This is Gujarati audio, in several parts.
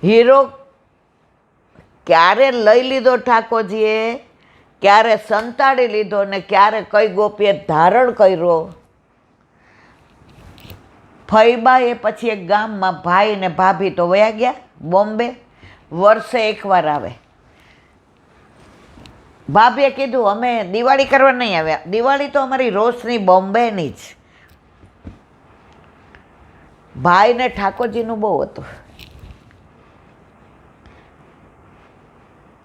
હીરો ક્યારે લઈ લીધો ઠાકોરજીએ, ક્યારે સંતાડી લીધો ને ક્યારે કઈ ગોપીએ ધારણ કર્યો. ફઈબાએ પછી એક ગામમાં ભાઈ ને ભાભી તો વયા ગયા બોમ્બે, વર્ષે એકવાર આવે. ભાભીએ કીધું અમે દિવાળી કરવા નહીં આવ્યા, દિવાળી તો અમારી રોશની બોમ્બેની જ. ભાઈને ઠાકોરજીનું બહુ હતું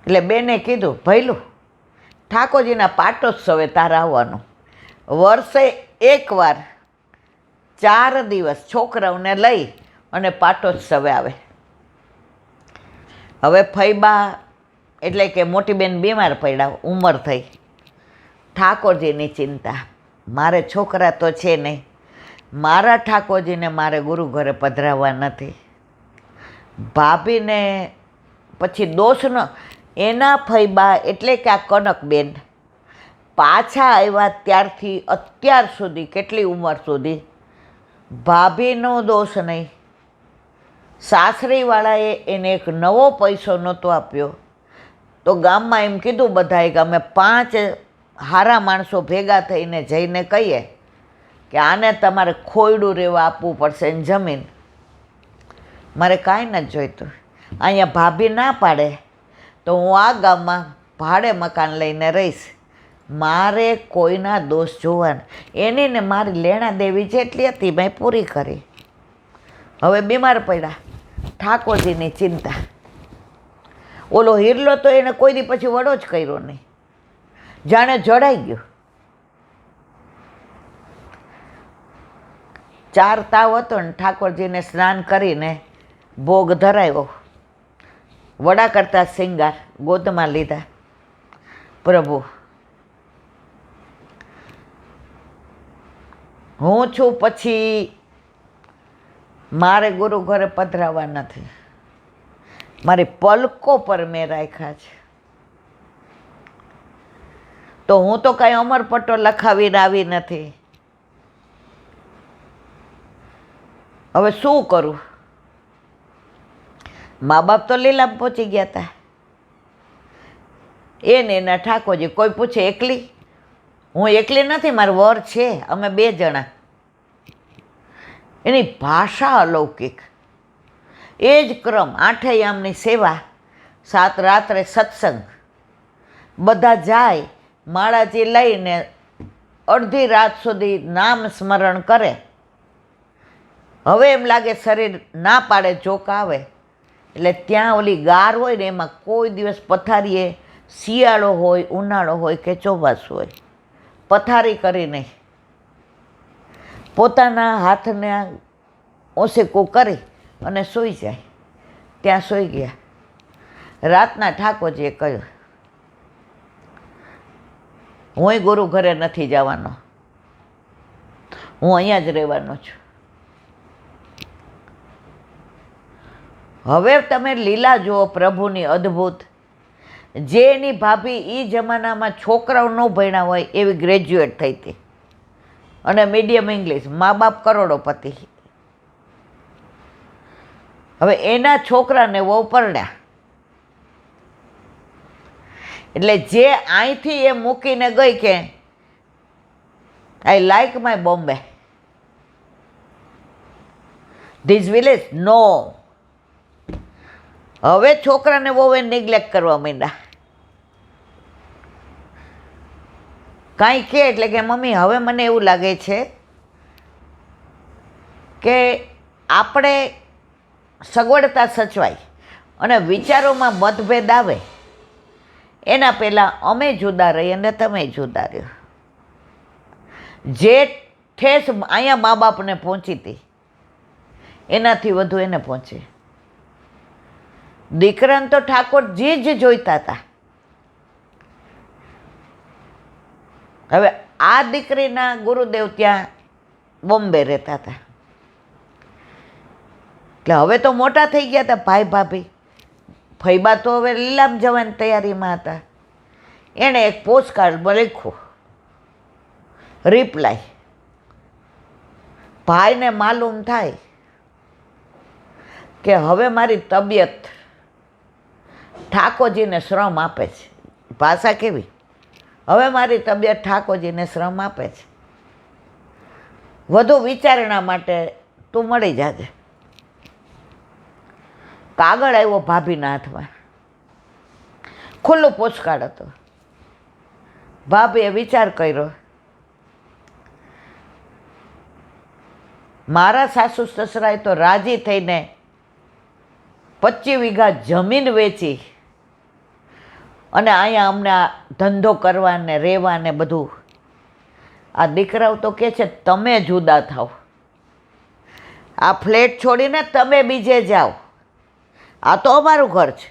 એટલે બેને કીધું ભૈલું ઠાકોરજીના પાટોત્સવે તારે આવવાનું, વર્ષે એકવાર 4 દિવસ છોકરાઓને લઈ અને પાટોત્સવે આવે. હવે ફઈબા એટલે કે મોટી બેન બીમાર પડ્યા, ઉંમર થઈ. ઠાકોરજીની ચિંતા, મારે છોકરા તો છે નહીં, મારા ઠાકોરજીને મારે ગુરુ ઘરે પધરાવવા નથી. ભાભીને પછી દોષનો એના ફઈબા એટલે કે આ કનકબેન પાછા આવ્યા ત્યારથી અત્યાર સુધી કેટલી ઉંમર સુધી ભાભીનો દોષ નહીં. સાસરીવાળાએ એને એક નવો પૈસો નહોતો આપ્યો તો ગામમાં એમ કીધું બધાએ કે અમે 5 હારા માણસો ભેગા થઈને જઈને કહીએ કે આને તમારે ખોયડું રહેવા આપવું પડશે ને જમીન. મારે કાંઈ નથી જોઈતું. અહીંયા ભાભી ના પાડે તો હું આ ગામમાં ભાડે મકાન લઈને રહીશ. મારે કોઈના દોષ જોવાના, એની ને મારી લેણા દેવી જેટલી હતી મેં પૂરી કરી. હવે બીમાર પડ્યા, ઠાકોરજીની ચિંતા. ઓલો હિરલો તો એને કોઈ દી પછી વડો જ કર્યો નહીં, જાણે જડાઈ ગયો. 4 તાવ હતો ને ઠાકોરજીને સ્નાન કરીને ભોગ ધરાવ્યો. વડા કરતા શિંગાર ગોદમાં લીધા. પ્રભુ હું છું પછી મારે ગુરુ ઘરે પધરાવા નથી, મારી પલકો પર મેં રાખ્યા છે. તો હું તો કાંઈ અમરપટ્ટો લખાવીને આવી નથી. હવે શું કરું? મા બાપ તો લીલામ પહોંચી ગયા હતા. એને એના ઠાકોરજી કોઈ પૂછે એકલી? હું એકલી નથી, મારો વર છે, અમે 2 જણા. એની ભાષા અલૌકિક. એ જ ક્રમ 8 યામની સેવા, 7 રાત્રે સત્સંગ, બધા જાય માળાજી લઈને અડધી રાત સુધી નામ સ્મરણ કરે. હવે એમ લાગે શરીર ના પાડે, જોક આવે એટલે ત્યાં ઓલી ગાર હોય ને એમાં કોઈ દિવસ પથારીએ, શિયાળો હોય, ઉનાળો હોય કે ચોમાસું હોય, પથારી કરી નહીં. પોતાના હાથને ઓસેકું કરી અને સૂઈ જાય. ત્યાં સૂઈ ગયા. રાતના ઠાકોરજીએ કહ્યું હુંય ગુરુ ઘરે નથી જવાનો, હું અહીંયા જ રહેવાનો છું. હવે તમે લીલા જુઓ પ્રભુની અદ્ભુત. જે એની ભાભી એ જમાનામાં છોકરાઓ ન ભણ્યા હોય એવી ગ્રેજ્યુએટ થઈ હતી અને મીડિયમ ઇંગ્લિશ, મા બાપ કરોડોપતિ. હવે એના છોકરાને વહુ પરણ્યા એટલે જે અહીંથી એ મૂકીને ગઈ કે I like my Bombay, this village, no. હવે છોકરાને બહુ એ નિગ્લેક્ટ કરવા માંડ્યા. કાંઈ કહે એટલે કે મમ્મી હવે મને એવું લાગે છે કે આપણે સગવડતા સચવાય અને વિચારોમાં મતભેદ આવે એના પહેલાં અમે જુદા રહીએ અને તમે જુદા રહ્યો. જે ઠેસ અહીંયા મા બાપને પહોંચી હતી એનાથી વધુ એને પહોંચે. દીકરાને તો ઠાકોરજી જ જોઈતા હતા. હવે આ દીકરીના ગુરુદેવ ત્યાં બોમ્બે રહેતા હતા એટલે હવે તો મોટા થઈ ગયા હતા ભાઈ ભાભી. ફઈબા તો હવે લીલામ જવાની તૈયારીમાં હતા. એણે એક પોસ્ટકાર્ડ લખ્યું, રિપ્લાય. ભાઈને માલુમ થાય કે હવે મારી તબિયત ઠાકોરજીને શ્રમ આપે છે. ભાષા કેવી? હવે મારી તબિયત ઠાકોરજીને શ્રમ આપે છે. વધુ વિચારણા માટે તું મળી જાજે. કાગળ આવ્યો ભાભીના હાથમાં, ખુલ્લું પોસ્ટકાર્ડ હતો. ભાભીએ વિચાર કર્યો, મારા સાસુ સસરાએ તો રાજી થઈને 25 વીઘા જમીન વેચી અને અહીંયા અમને આ ધંધો કરવાને રહેવાને બધું. આ દીકરાઓ તો કહે છે તમે જુદા થાવ, આ ફ્લેટ છોડીને તમે બીજે જાઓ, આ તો અમારું ઘર છે.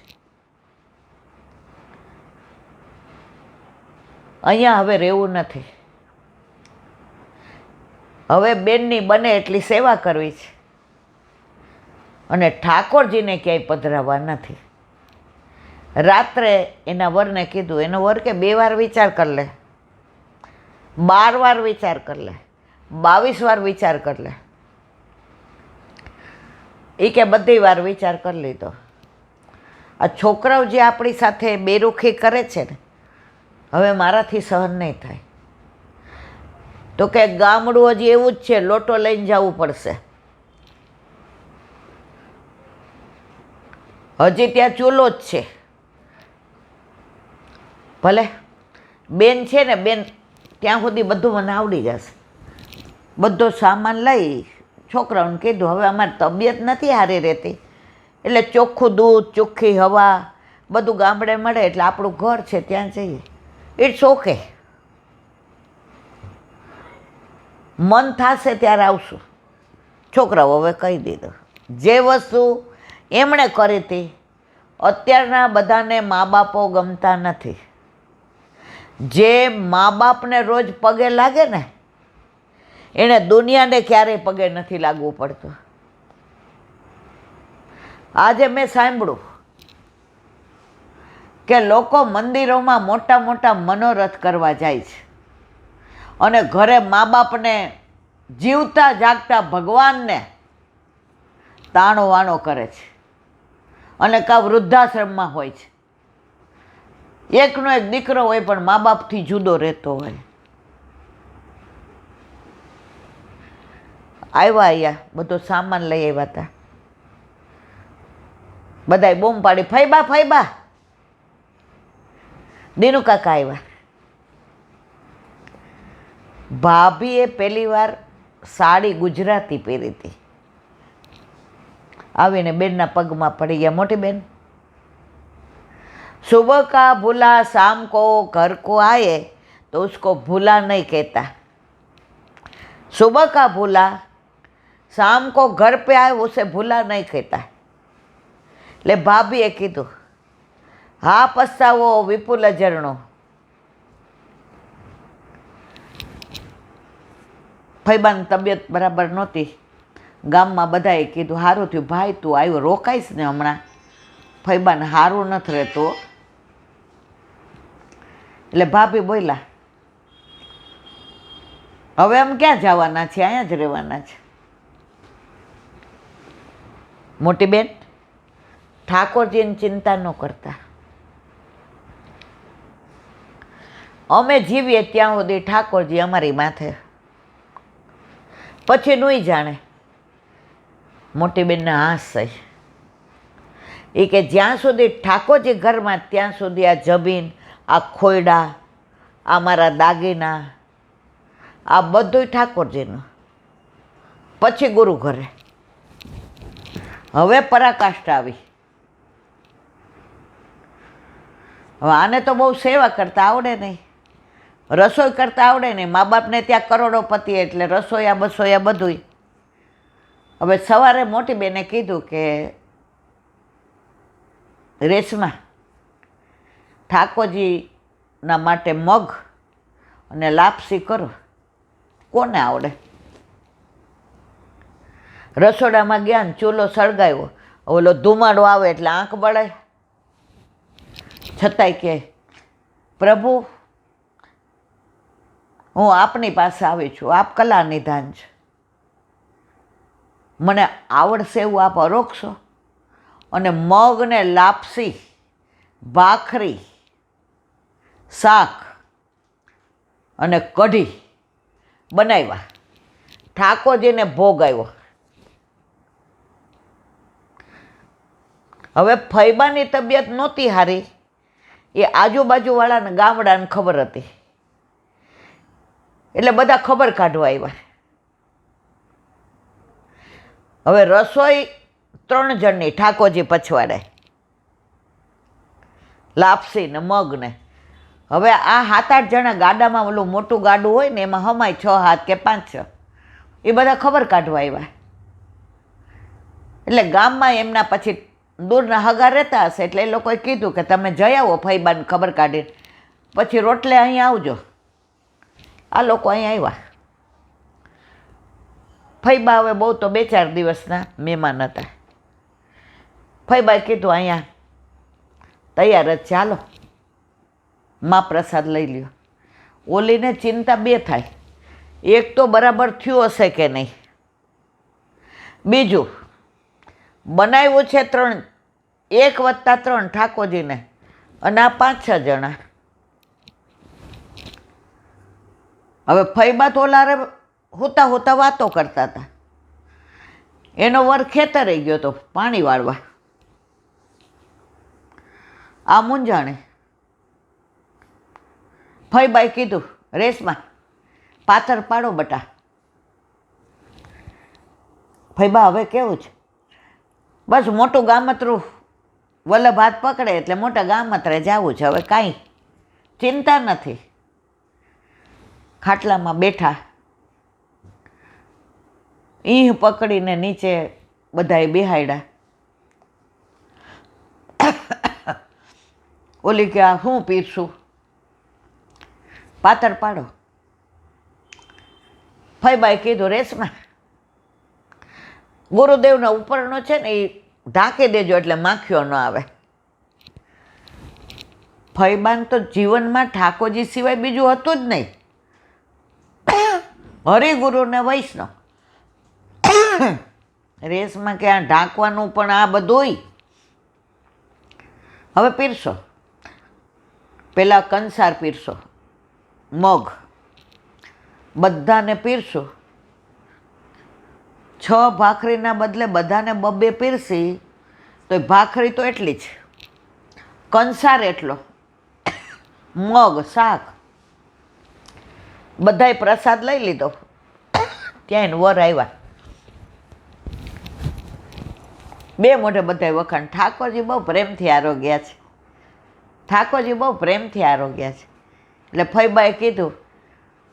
અહીંયા હવે રહેવું નથી. હવે બેનની બને એટલી સેવા કરવી છે અને ઠાકોરજીને ક્યાંય પધરાવવા નથી. રાત્રે એના વરને કીધું. એનો વર કે 2 વાર વિચાર કરી લે, 12 વાર વિચાર કરી લે, 22 વાર વિચાર કરી લે. એ કે બધી વાર વિચાર કરી લીધો. આ છોકરાઓ જે આપણી સાથે બેરુખી કરે છે ને, હવે મારાથી સહન નહીં થાય. તો કે ગામડું હજી એવું જ છે, લોટો લઈને જવું પડશે. હજી ત્યાં ચૂલો જ છે. ભલે બેન છે ને, બેન ત્યાં સુધી બધું મને આવડી જશે. બધો સામાન લઈ છોકરાઓને કીધું હવે અમારી તબિયત નથી સારી રહેતી, એટલે ચોખ્ખું દૂધ, ચોખ્ખી હવા બધું ગામડે મળે એટલે આપણું ઘર છે ત્યાં જઈએ. ઇટ્સ ઓકે, મન થશે ત્યારે આવશું. છોકરાઓ હવે કહી દીધું. જે વસ્તુ એમણે કરી હતી, અત્યારના બધાને મા બાપો ગમતા નથી. જે મા બાપને રોજ પગે લાગે ને, એણે દુનિયાને ક્યારેય પગે નથી લાગવું પડતું. આજે મેં સાંભળ્યું કે લોકો મંદિરોમાં મોટા મોટા મનોરથ કરવા જાય છે અને ઘરે મા બાપને, જીવતા જાગતા ભગવાનને તાણો વાણો કરે છે અને કા વૃદ્ધાશ્રમમાં હોય છે. એકનો એક દીકરો હોય પણ મા બાપથી જુદો રહેતો હોય. આવ્યા બધો સામાન લઈ આવ્યા હતા. બધાય બૂમ પાડી, ફૈબા ફૈબા. દીનુ કાકા આવ્યા. ભાભીએ પહેલી વાર સાડી ગુજરાતી પહેરી હતી. આવીને બેનના પગમાં પડી ગયા. મોટી બેન, सुबह का भूला शाम को घर को आए तो उसको भूला नहीं कहता. सुबह का भूला शाम को घर पे आए उसे भूला नहीं कहता. એટલે ભાભીએ કીધું, હા પસ્તાવો વિપુલ અજરણો. ફૈબાની તબિયત બરાબર નહોતી. ગામમાં બધાએ કીધું સારું થયું ભાઈ તું આવ્યો, રોકાઈશ ને હમણાં, ફૈબાને સારું નથી રહેતું. એટલે ભાભી બોલ્યા, હવે આમ ક્યાં જવાના છે, અહીંયા જ રહેવાના છે. મોટી બેન, ઠાકોરજીની ચિંતા ન કરતા. અમે જીવીએ ત્યાં સુધી ઠાકોરજી અમારી માથે, પછી નહીં જાણે. મોટી બેનને હાશ થઈ. એ કે જ્યાં સુધી ઠાકોરજી ઘરમાં ત્યાં સુધી આ જમીન, આ ખોયડા, આ મારા દાગીના, આ બધુંય ઠાકોરજીનું. પછી ગુરુ ઘરે. હવે પરાકાષ્ઠા આવી. હવે આને તો બહુ સેવા કરતા આવડે નહીં, રસોઈ કરતા આવડે નહીં. મા બાપને ત્યાં કરોડોપતિ એટલે રસોયા બસોયા બધુંય. હવે સવારે મોટી બેને કીધું કે રેશમા, ઠાકોરજીના માટે મગ અને લાપસી કરો. કોને આવડે? રસોડામાં ગયા ને ચૂલો સળગાવ્યો. ઓલો ધુમાડો આવે એટલે આંખ બળે. છતાંય કે પ્રભુ, હું આપની પાસે આવી છું, આપ કલા નિધાન છે, મને આવડશે એવું આપ અરોગશો. અને મગને લાપસી, ભાખરી, શાક અને કઢી બનાવ્યા. ઠાકોરજીને ભોગ આવ્યો. હવે ફૈબાની તબિયત નહોતી સારી, એ આજુબાજુવાળાને ગામડાને ખબર હતી, એટલે બધા ખબર કાઢવા આવ્યા. હવે રસોઈ 3 જણની ઠાકોરજી પછવાડે, લાપસી ને મગ ને. હવે આ 7-8 જણા ગાડામાં, ઓલું મોટું ગાડું હોય ને એમાં હમાય 6 કે 5, એ બધા ખબર કાઢવા આવ્યા. એટલે ગામમાં એમના પછી દૂરના હગા રહેતા હશે, એટલે એ લોકોએ કીધું કે તમે જઈ આવો ફૈબાને ખબર કાઢીને, પછી રોટલે અહીંયા આવજો. આ લોકો અહીંયા આવ્યા. ફૈબા હવે બહુ તો 2-4 દિવસના મહેમાન હતા. ફૈબાએ કીધું અહીંયા તૈયાર જ ચાલો, માં પ્રસાદ લઈ લ્યો. ઓલીને ચિંતા 2 થાય, એક તો બરાબર થયું હશે કે નહીં, બીજું બનાવ્યું છે 3, 1 + 3 ઠાકોરજીને, અને આ 5-6 જણા. હવે ફૈબા તો ઓલારે હોતા હોતા વાતો કરતા હતા. એનો વર ખેતરે ગયો તો પાણી વાળવા. આ મૂંઝાણે. ફૈબાએ કીધું, રેશમા પાથર પાડો બટા. ફૈબા હવે કેવું છે? બસ મોટું ગામતરું વલ્લભ હાથ પકડે એટલે મોટા ગામત્રે જવું છે, હવે કાંઈ ચિંતા નથી. ખાટલામાં બેઠા, ઈહ પકડીને નીચે બધાએ બેહાડ્યા. ઓલી કે આ શું પીરશું? પાતર પાડો. ફૈબાએ કીધું, રેશમા ગુરુદેવના ઉપરનો છે ને એ ઢાંકી દેજો એટલે માખીઓ ન આવે. ફૈબાન તો જીવનમાં ઠાકોરજી સિવાય બીજું હતું જ નહીં. હરિગુરુ ને વૈષ્ણવ. રેસમાં કે આ ઢાંકવાનું પણ આ બધુંય. હવે પીરસો. પેલા કંસાર પીરસો, મગ બધાને પીરસો. 6 ભાખરીના બદલે બધાને 2-2 પીરસી તો ભાખરી તો એટલી જ, કંસાર એટલો, મગ શાક. બધાએ પ્રસાદ લઈ લીધો. ત્યાં વર આવ્યા. 2 મોઢે બધાએ વખાણ, ઠાકોરજી બહુ પ્રેમથી આરોગ્યા છે, ઠાકોરજી બહુ પ્રેમથી આરોગ્યા છે. એટલે ફૈબાએ કીધું,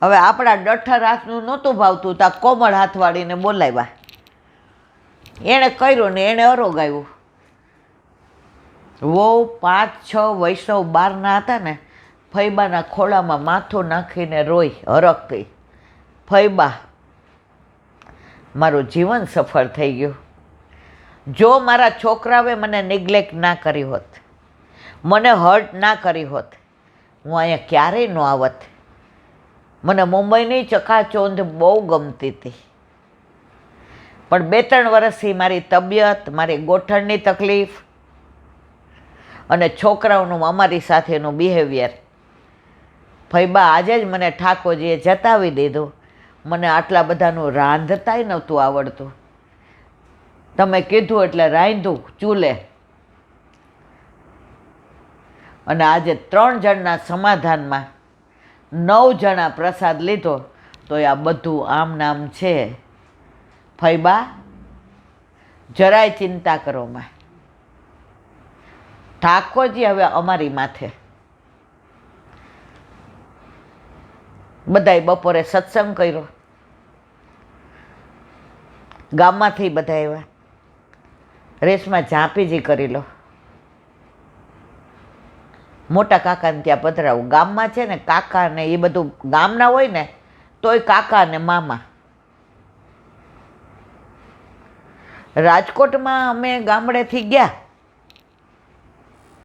હવે આપણા ડઠ્ઠર હાથનું નહોતું ભાવતું, તો આ કોમળ હાથવાળીને બોલાવ્યા. એણે કર્યું ને એણે આરોગાવ્યું. વહુ 5-6 વૈષ્ણવ બહારના હતા ને, ફૈબાના ખોળામાં માથું નાખીને રોઈ હરખથી, ફૈબા મારું જીવન સફળ થઈ ગયું. જો મારા છોકરાઓએ મને નિગ્લેક્ટ ના કરી હોત, મને હર્ટ ના કરી હોત, હું અહીંયા ક્યારેય ન આવત. મને મુંબઈની ચકાચોંધ બહુ ગમતી હતી, પણ 2-3 વર્ષથી મારી તબિયત, મારી ગોઠણની તકલીફ અને છોકરાઓનું અમારી સાથેનું બિહેવિયર, ફૈબા આજે જ મને ઠાકોરજીએ જતાવી દીધું. મને આટલા બધાનું રાંધતાય નહોતું આવડતું, તમે કીધું એટલે રાંધ્યું ચૂલે. અને આજે 3 જણના સમાધાનમાં 9 જણા પ્રસાદ લીધો, તો આ બધું આમ નામ છે. ફૈબા જરાય ચિંતા કરો માં, ઠાકોરજી હવે અમારી માથે. બધાએ બપોરે સત્સંગ કર્યો. ગામમાંથી બધા આવ્યા. રેસમાં ઝાંપીજી કરી લો. મોટા કાકાને ત્યાં પધરાવું. ગામમાં છે ને કાકા ને એ બધું ગામના હોય ને, તોય કાકા ને મામા. રાજકોટમાં અમે ગામડેથી ગયા